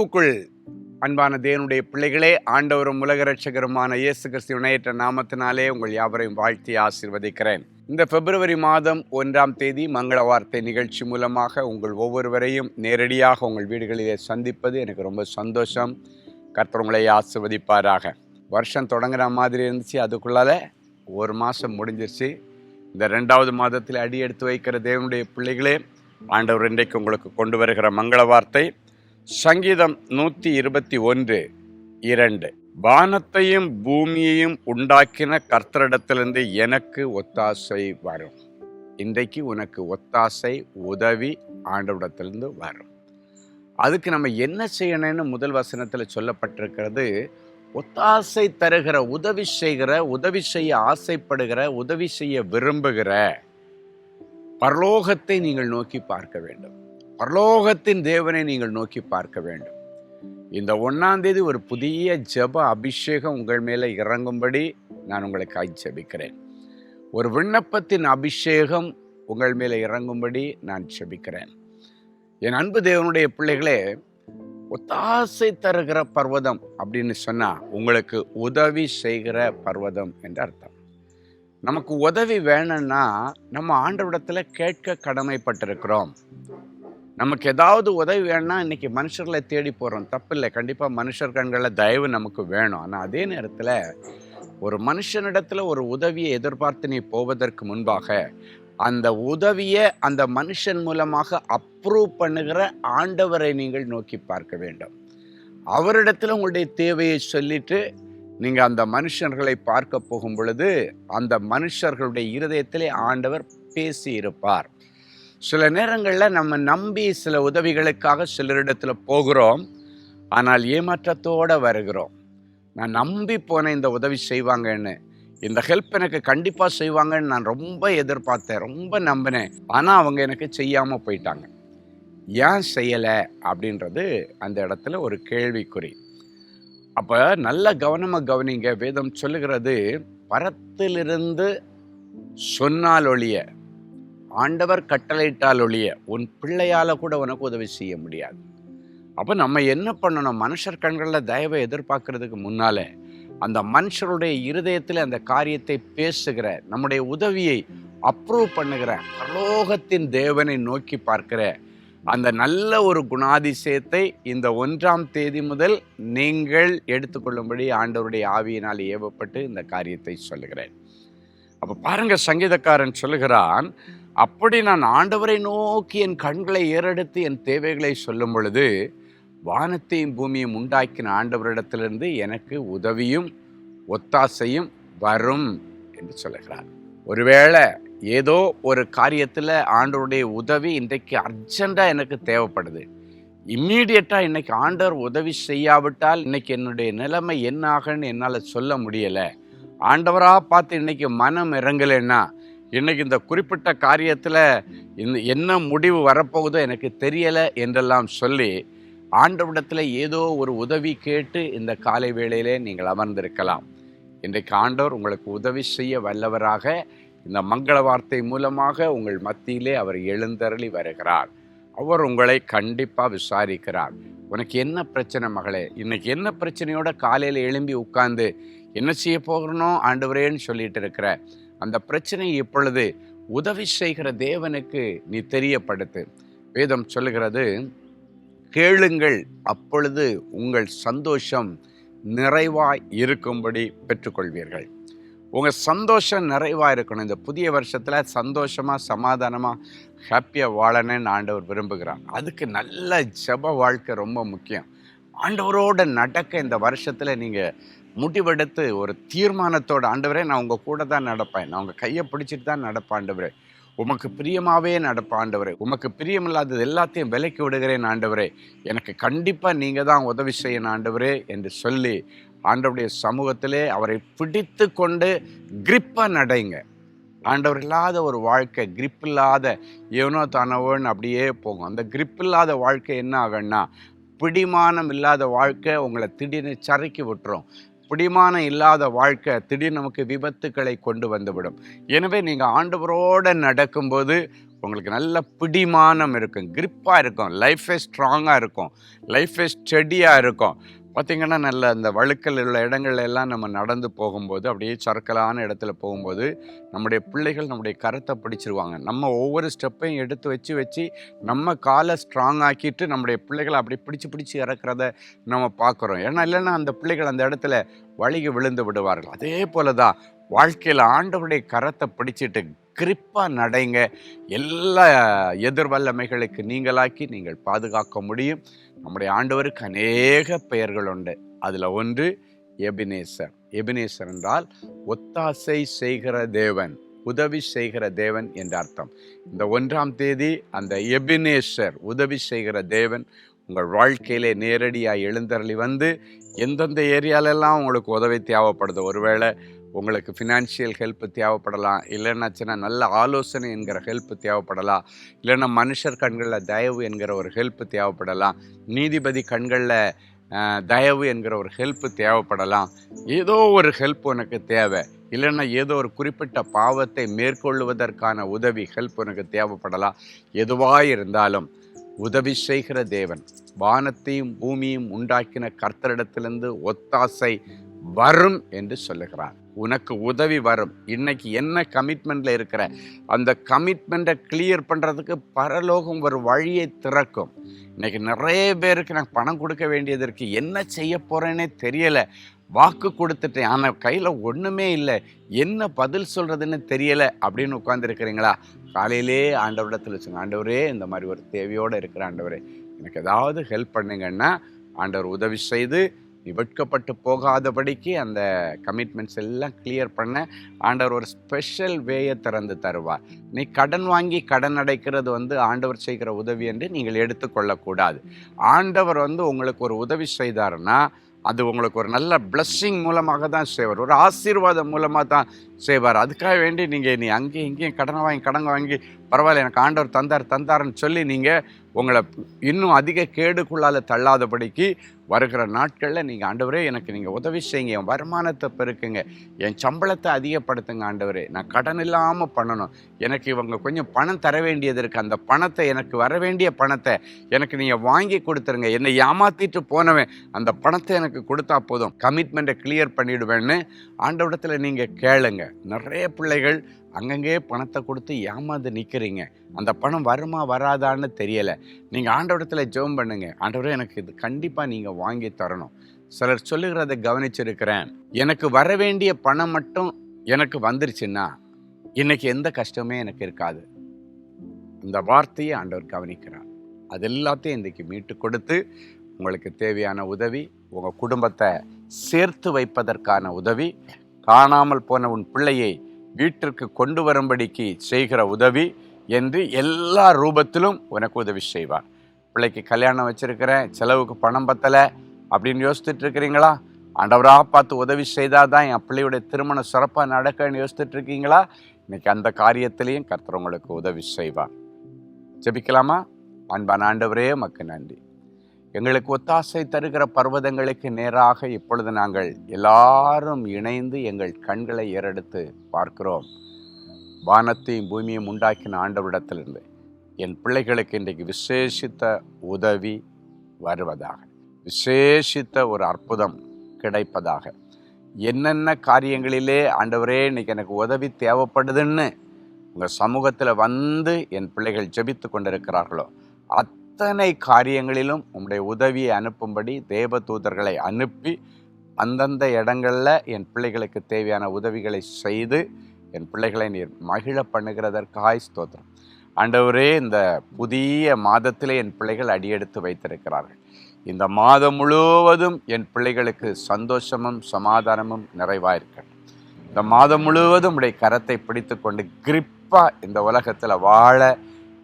கிறிஸ்துவுக்குள் அன்பான தேவனுடைய பிள்ளைகளே, ஆண்டவரும் உலக இரட்சகருமான இயேசு கிறிஸ்து இணையற்ற நாமத்தினாலே உங்கள் யாவரையும் வாழ்த்தி ஆசீர்வதிக்கிறேன். இந்த பிப்ரவரி மாதம் 1ஆம் தேதி மங்கள வார்த்தை நிகழ்ச்சி மூலமாக உங்கள் ஒவ்வொருவரையும் நேரடியாக உங்கள் வீடுகளிலே சந்திப்பது எனக்கு ரொம்ப சந்தோஷம். கர்த்தர் உங்களை ஆசீர்வதிப்பாராக. வருஷம் தொடங்குற மாதிரி இருந்துச்சு, அதுக்குள்ளால ஒரு மாதம் முடிஞ்சிருச்சு. இந்த 2வது மாதத்தில் அடி எடுத்து வைக்கிற தேவனுடைய பிள்ளைகளே, ஆண்டவர் இன்றைக்கு உங்களுக்கு கொண்டு வருகிற மங்கள வார்த்தை சங்கீதம் 121:2. வானத்தையும் பூமியையும் உண்டாக்கின கர்த்தரிடத்திலிருந்து எனக்கு ஒத்தாசை வரும். இன்றைக்கு உனக்கு ஒத்தாசை, உதவி ஆண்டவரிடத்திலிருந்து வரும். அதுக்கு நம்ம என்ன செய்யணும்னு முதல் வசனத்தில் சொல்லப்பட்டிருக்கிறது. ஒத்தாசை தருகிற, உதவி செய்கிற, உதவி செய்ய ஆசைப்படுகிற, உதவி செய்ய விரும்புகிற பரலோகத்தை நீங்கள் நோக்கி பார்க்க வேண்டும். பரலோகத்தின் தேவனை நீங்கள் நோக்கி பார்க்க வேண்டும். இந்த 1ஆம் தேதி ஒரு புதிய ஜெப அபிஷேகம் உங்கள் மேலே இறங்கும்படி நான் உங்களுக்காக ஜெபிக்கிறேன். ஒரு விண்ணப்பத்தின் அபிஷேகம் உங்கள் மேலே இறங்கும்படி நான் ஜெபிக்கிறேன். என் அன்பு தேவனுடைய பிள்ளைகளே, ஒத்தாசை தருகிற பர்வதம் அப்படின்னு சொன்னா உங்களுக்கு உதவி செய்கிற பர்வதம் என்று அர்த்தம். நமக்கு உதவி வேணும்னா நம்ம ஆண்டவரிடத்துல கேட்க கடமைப்பட்டிருக்கிறோம். நமக்கு ஏதாவது உதவி வேணும்னா இன்னைக்கு மனுஷர்களை தேடி போகிறோம், தப்பில்லை. கண்டிப்பாக மனுஷர் கண்களில் தயவு நமக்கு வேணும். ஆனால் அதே நேரத்தில் ஒரு மனுஷனிடத்தில் ஒரு உதவியை எதிர்பார்த்து நீ போவதற்கு முன்பாக அந்த உதவியை அந்த மனுஷன் மூலமாக அப்ரூவ் பண்ணுகிற ஆண்டவரை நீங்கள் நோக்கி பார்க்க வேண்டும். அவரிடத்தில் உங்களுடைய தேவையை சொல்லிட்டு நீங்கள் அந்த மனுஷர்களை பார்க்க போகும் பொழுது அந்த மனுஷர்களுடைய இருதயத்திலே ஆண்டவர் பேசி இருப்பார். சில நேரங்களில் நம்ம நம்பி சில உதவிகளுக்காக சிலரிடத்தில் போகிறோம், ஆனால் ஏமாற்றத்தோடு வருகிறோம். நான் நம்பி போனேன், இந்த உதவி செய்வாங்கன்னு, இந்த ஹெல்ப் எனக்கு கண்டிப்பாக செய்வாங்கன்னு நான் ரொம்ப எதிர்பார்த்தேன், ரொம்ப நம்பினேன். ஆனால் அவங்க எனக்கு செய்யாமல் போயிட்டாங்க. ஏன் செய்யலை அப்படின்றது அந்த இடத்துல ஒரு கேள்விக்குறி. அப்போ நல்ல கவனமாக கவனிங்க. வேதம் சொல்லுகிறது, பரத்திலிருந்து சொன்னால் ஒழிய, ஆண்டவர் கட்டளையிட்டால் ஒழிய உன் பிள்ளையால் கூட உனக்கு உதவி செய்ய முடியாது. அப்போ நம்ம என்ன பண்ணணும்? மனுஷர் கண்களில் தயவை எதிர்பார்க்கறதுக்கு முன்னாலே அந்த மனுஷருடைய இருதயத்தில் அந்த காரியத்தை பேசுகிற, நம்முடைய உதவியை அப்ரூவ் பண்ணுகிற பரலோகத்தின் தேவனை நோக்கி பார்க்கிற அந்த நல்ல ஒரு குணாதிசயத்தை இந்த 1ஆம் தேதி முதல் நீங்கள் எடுத்துக்கொள்ளும்படி ஆண்டவருடைய ஆவியினால் ஏவப்பட்டு இந்த காரியத்தை சொல்லுகிறேன். அப்போ பாருங்க, சங்கீதக்காரன் சொல்லுகிறான், அப்படி நான் ஆண்டவரை நோக்கி என் கண்களை ஏறெடுத்து என் தேவைகளை சொல்லும் பொழுது வானத்தையும் பூமியும் உண்டாக்கின ஆண்டவரிடத்திலிருந்து எனக்கு உதவியும் ஒத்தாசையும் வரும் என்று சொல்லுகிறார். ஒருவேளை ஏதோ ஒரு காரியத்தில் ஆண்டவருடைய உதவி இன்றைக்கு அர்ஜெண்டாக எனக்கு தேவைப்படுது, இம்மீடியட்டாக இன்னைக்கு ஆண்டவர் உதவி செய்யாவிட்டால் இன்னைக்கு என்னுடைய நிலைமை என்ன ஆகுன்னு என்னால் சொல்ல முடியலை, ஆண்டவராக பார்த்து இன்னைக்கு மனம் இறங்கலைன்னா, இன்னைக்கு இந்த குறிப்பிட்ட காரியத்தில் என்ன முடிவு வரப்போகுதோ எனக்கு தெரியலை என்றெல்லாம் சொல்லி ஆண்டவரிடத்தில் ஏதோ ஒரு உதவி கேட்டு இந்த காலை வேளையிலே நீங்கள் அமர்ந்திருக்கலாம். இன்றைக்கு ஆண்டவர் உங்களுக்கு உதவி செய்ய வல்லவராக இந்த மங்கள வார்த்தை மூலமாக உங்கள் மத்தியிலே அவர் எழுந்தருளி வருகிறார். அவர் உங்களை கண்டிப்பாக விசாரிக்கிறார். உனக்கு என்ன பிரச்சனை மகளே? இன்னைக்கு என்ன பிரச்சனையோட காலையில் எழும்பி உட்கார்ந்து என்ன செய்ய போகிறனோ ஆண்டவரேன்னு சொல்லிட்டு இருக்கிற அந்த பிரச்சனையை இப்பொழுது உதவி செய்கிற தேவனுக்கு நீ தெரியப்படுத்து. வேதம் சொல்லுகிறது, கேளுங்கள் அப்பொழுது உங்கள் சந்தோஷம் நிறைவாய் இருக்கும்படி பெற்றுக்கொள்வீர்கள். உங்கள் சந்தோஷம் நிறைவாக இருக்கணும். இந்த புதிய வருஷத்தில் சந்தோஷமாக சமாதானமாக ஹாப்பியாக வாழணுன்னு ஆண்டவர் விரும்புகிறார். அதுக்கு நல்ல ஜெப வாழ்க்கை ரொம்ப முக்கியம். ஆண்டவரோட நடக்க இந்த வருஷத்தில் நீங்கள் முடிவெடுத்து ஒரு தீர்மானத்தோடு, ஆண்டவரே நான் உங்கள் கூட தான் நடப்பேன், நான் உங்கள் கையை பிடிச்சிட்டு தான் நடப்பேன் ஆண்டவரே, உமக்கு பிரியமாகவே நடப்பேன் ஆண்டவரே, உமக்கு பிரியமில்லாதது எல்லாத்தையும் விலக்கி விடுகிறேன் ஆண்டவரே, எனக்கு கண்டிப்பாக நீங்கள் தான் உதவி செய்யணும் ஆண்டவரே என்று சொல்லி ஆண்டவருடைய சமூகத்திலே அவரை பிடித்து கொண்டு கிரிப்பாக நடைங்க. ஆண்டவர் இல்லாத ஒரு வாழ்க்கை, கிரிப் இல்லாத எவனோ தானவோன்னு அப்படியே போகும். அந்த கிரிப் இல்லாத வாழ்க்கை என்ன ஆகுன்னா, பிடிமானம் இல்லாத வாழ்க்கை உங்களை திடீர்னு சறுக்கி விட்டுரும். பிடிமானம் இல்லாத வாழ்க்கை திடீர்னு நமக்கு விபத்துக்களை கொண்டு வந்துவிடும். எனவே நீங்கள் ஆண்டவரோடு நடக்கும்போது உங்களுக்கு நல்ல பிடிமானம் இருக்கும், கிரிப்பாக இருக்கும், லைஃபே ஸ்ட்ராங்காக இருக்கும், லைஃபே ஸ்டெடியாக இருக்கும். பார்த்திங்கன்னா நல்ல அந்த வழுக்கல் உள்ள இடங்கள்ல எல்லாம் நம்ம நடந்து போகும்போது, அப்படியே சறுக்கலான இடத்துல போகும்போது நம்முடைய பிள்ளைகள் நம்முடைய கரத்தை பிடிச்சிருவாங்க. நம்ம ஒவ்வொரு ஸ்டெப்பையும் எடுத்து வச்சு வச்சு நம்ம காலை ஸ்ட்ராங் ஆக்கிட்டு நம்முடைய பிள்ளைகளை அப்படி பிடிச்சி இறக்குறத நம்ம பார்க்குறோம். ஏன்னா இல்லைன்னா அந்த பிள்ளைகள் அந்த இடத்துல வழுகி விழுந்து விடுவார்கள். அதே போல தான் வாழ்க்கையில் ஆண்டவருடைய கரத்தை பிடிச்சிட்டு கிரிப்பாக நடைங்க. எல்லா எதிர்வல்லமைகளுக்கு நீங்களாக்கி நீங்கள் பாதுகாக்க முடியும். நம்முடைய ஆண்டவருக்கு அநேக பெயர்கள் உண்டு. அதில் ஒன்று எபினேசர். எபினேசர் என்றால் ஒத்தாசை செய்கிற தேவன், உதவி செய்கிற தேவன் என்ற அர்த்தம். இந்த 1ஆம் தேதி அந்த எபினேசர், உதவி செய்கிற தேவன் உங்கள் வாழ்க்கையிலே நேரடியாக எழுந்தருளி வந்து எந்தெந்த ஏரியாலெல்லாம் உங்களுக்கு உதவி தேவைப்படுது, ஒருவேளை உங்களுக்கு ஃபினான்ஷியல் ஹெல்ப் தேவைப்படலாம், இல்லைன்னாச்சுன்னா நல்ல ஆலோசனை என்கிற ஹெல்ப் தேவைப்படலாம், இல்லைன்னா மனுஷர் கண்களில் தயவு என்கிற ஒரு ஹெல்ப் தேவைப்படலாம், நீதிபதி கண்களில் தயவு என்கிற ஒரு ஹெல்ப் தேவைப்படலாம். ஏதோ ஒரு ஹெல்ப் உனக்கு தேவை, இல்லைன்னா ஏதோ ஒரு குறிப்பிட்ட பாவத்தை மேற்கொள்வதற்கான உதவி ஹெல்ப் உனக்கு தேவைப்படலாம். எதுவாக இருந்தாலும் உதவி செய்கிற தேவன், வானத்தையும் பூமியும் உண்டாக்கின கர்த்தரிடத்திலிருந்து ஒத்தாசை வரும் என்று சொல்லுகிறார். உனக்கு உதவி வரும். இன்னைக்கு என்ன கமிட்மெண்ட்ல இருக்கிற அந்த கமிட்மெண்ட்டை கிளியர் பண்ணுறதுக்கு பரலோகம் ஒரு வழியை திறக்கும். இன்னைக்கு நிறைய பேருக்கு நான் பணம் கொடுக்க வேண்டியது இருக்கு, என்ன செய்ய போறேன்னே தெரியலை, வாக்கு கொடுத்துட்டேன் ஆனால் கையில் ஒன்றுமே இல்லை, என்ன பதில் சொல்கிறதுன்னு தெரியலை அப்படின்னு உட்காந்துருக்கிறீங்களா? காலையிலே ஆண்டவரிடத்தில் வச்சுங்க, ஆண்டவரே இந்த மாதிரி ஒரு தேவையோடு இருக்கிற ஆண்டவரே எனக்கு ஏதாவது ஹெல்ப் பண்ணுங்கன்னா ஆண்டவர் உதவி செய்து நீ வெட்கப்பட்டு போகாதபடிக்கு அந்த கமிட்மெண்ட்ஸ் எல்லாம் கிளியர் பண்ண ஆண்டவர் ஒரு ஸ்பெஷல் வேயை திறந்து தருவார். நீ கடன் வாங்கி கடன் அடைக்கிறது ஆண்டவர் செய்கிற உதவி என்று நீங்கள் எடுத்துக்கொள்ளக்கூடாது. ஆண்டவர் உங்களுக்கு ஒரு உதவி செய்தாருன்னா அது உங்களுக்கு ஒரு நல்ல பிளஸ்ஸிங் மூலமாக தான் செய்வார், ஒரு ஆசீர்வாதம் மூலமாக தான் செய்வார். அதுக்காக வேண்டி நீங்கள் நீ அங்கேயும் இங்கேயும் கடன் வாங்கி பரவாயில்ல எனக்கு ஆண்டவர் தந்தாருன்னு சொல்லி நீங்கள் உங்களை இன்னும் அதிக கேடுக்குள்ளால் தள்ளாதபடிக்கு வருகிற நாட்களில் நீங்கள் ஆண்டவரே எனக்கு நீங்கள் உதவி செய்யுங்க, என் வருமானத்தை பெருக்குங்க, என் சம்பளத்தை அதிகப்படுத்துங்க ஆண்டவரே, நான் கடன் இல்லாமல் பண்ணணும், எனக்கு இவங்க கொஞ்சம் பணம் தர வேண்டியது இருக்குது, அந்த பணத்தை எனக்கு வர வேண்டிய பணத்தை எனக்கு நீங்கள் வாங்கி கொடுத்துருங்க, என்னை ஏமாற்றிட்டு போனவன் அந்த பணத்தை எனக்கு கொடுத்தா போதும், கமிட்மெண்ட்டை கிளியர் பண்ணிவிடுவேன்னு ஆண்டவரிடத்தில் நீங்கள் கேளுங்க. நிறைய பிள்ளைகள் அங்கங்கே பணத்தை கொடுத்து ஏமாந்து நிற்கிறீங்க, அந்த பணம் வருமா வராதான்னு தெரியலை. நீங்கள் ஆண்டவரிடத்தில் ஜெபம் பண்ணுங்க, ஆண்டவரே எனக்கு இது கண்டிப்பாக நீங்கள் வாங்கி தரணும். சிலர் சொல்லுகிறத கவனிச்சிருக்கிறேன், எனக்கு வர வேண்டிய பணம் மட்டும் எனக்கு வந்துருச்சுன்னா இன்னைக்கு எந்த கஷ்டமே எனக்கு இருக்காது. இந்த வார்த்தையை ஆண்டவர் கவனிக்கிறார். அது எல்லாத்தையும் இன்றைக்கு மீட்டு கொடுத்து உங்களுக்கு தேவையான உதவி, உங்கள் குடும்பத்தை சேர்த்து வைப்பதற்கான உதவி, காணாமல் போன உன் பிள்ளையை வீட்டிற்கு கொண்டு வரும்படிக்கு செய்கிற உதவி என்று எல்லா ரூபத்திலும் உனக்கு உதவி செய்வார். பிள்ளைக்கு கல்யாணம் வச்சிருக்கிறேன், செலவுக்கு பணம் பத்தலை அப்படின்னு யோசிச்சுட்டு இருக்கிறீங்களா? ஆண்டவராக பார்த்து உதவி செய்தால் தான் என் பிள்ளையுடைய திருமணம் சிறப்பாக நடக்கன்னு யோசிச்சுட்டு இருக்கீங்களா? இன்னைக்கு அந்த காரியத்திலையும் கர்த்தர் உங்களுக்கு உதவி செய்வார். ஜெபிக்கலாமா? அன்பான ஆண்டவரே உமக்கு நன்றி. எங்களுக்கு ஒத்தாசை தருகிற பர்வதங்களுக்கு நேராக இப்பொழுது நாங்கள் எல்லாரும் இணைந்து எங்கள் கண்களை ஏறெடுத்து பார்க்கிறோம். வானத்தையும் பூமியும் உண்டாக்கின ஆண்டவரிடத்திலிருந்து என் பிள்ளைகளுக்கு இன்றைக்கு விசேஷித்த உதவி வருவதாக, விசேஷித்த ஒரு அற்புதம் கிடைப்பதாக. என்னென்ன காரியங்களிலே ஆண்டவரே இன்னைக்கு எனக்கு உதவி தேவைப்படுதுன்னு உங்கள் சமூகத்தில் வந்து என் பிள்ளைகள் ஜெபித்து கொண்டிருக்கிறார்களோ அத்தனை காரியங்களிலும் உங்களுடைய உதவியை அனுப்பும்படி தேவ தூதர்களை அனுப்பி அந்தந்த இடங்களில் என் பிள்ளைகளுக்கு தேவையான உதவிகளை செய்து என் பிள்ளைகளை நீர் மகிழ பண்ணுகிறதற்காய் ஸ்தோத்திரம். ஆண்டவரே, இந்த புதிய மாதத்திலே என் பிள்ளைகள் அடியெடுத்து வைத்திருக்கிறார்கள். இந்த மாதம் முழுவதும் என் பிள்ளைகளுக்கு சந்தோஷமும் சமாதானமும் நிறைவாயிருக்கட்டும். இந்த மாதம் முழுவதும் உடைய கரத்தை பிடித்து கொண்டு கிரிப்பாக இந்த உலகத்தில் வாழ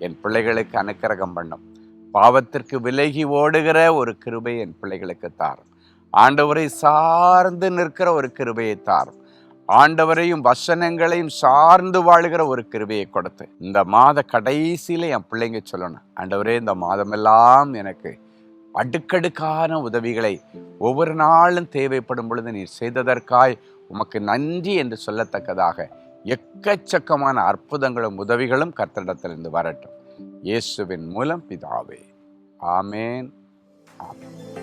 என் பிள்ளைகளுக்கு அனுக்கிரகம் பண்ணும். பாவத்திற்கு விலகி ஓடுகிற ஒரு கிருபை என் பிள்ளைகளுக்கு தாரும். ஆண்டவரை சார்ந்து நிற்கிற ஒரு கிருபையை தாரும். ஆண்டவரையும் வசனங்களையும் சார்ந்து வாழுகிற ஒரு கிருபையை கொடுத்து இந்த மாத கடைசியில் என் பிள்ளைங்க சொல்லணும், ஆண்டவரே இந்த மாதமெல்லாம் எனக்கு அடுக்கடுக்கான உதவிகளை ஒவ்வொரு நாளும் தேவைப்படும் பொழுது நீர் செய்ததற்காய் உமக்கு நன்றி என்று சொல்லத்தக்கதாக எக்கச்சக்கமான அற்புதங்களும் உதவிகளும் கர்த்தரிடத்திலிருந்து வரட்டும். இயேசுவின் மூலம் பிதாவே. ஆமேன். ஆமேன்.